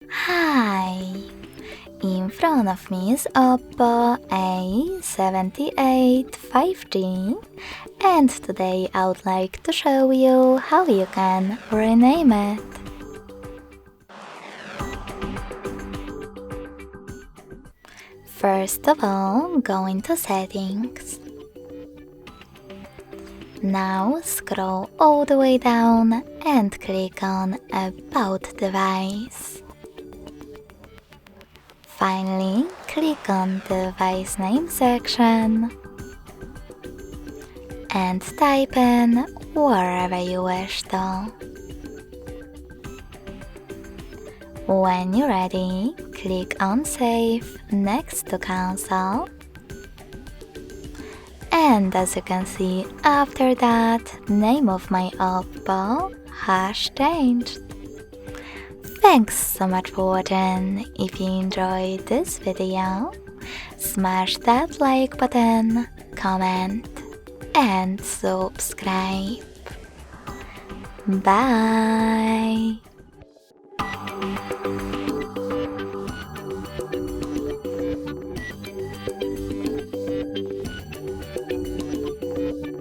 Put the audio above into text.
Hi! In front of me is Oppo A78 5G, and today I would like to show you how you can rename it. First of all, go into Settings. Now scroll all the way down and click on About Device. Finally, click on the device name section and type in wherever you wish to. When you're ready, click on Save next to Cancel. And as you can see, after that, name of my Oppo has changed. Thanks so much for watching. If you enjoyed this video, smash that like button, comment and subscribe. Bye!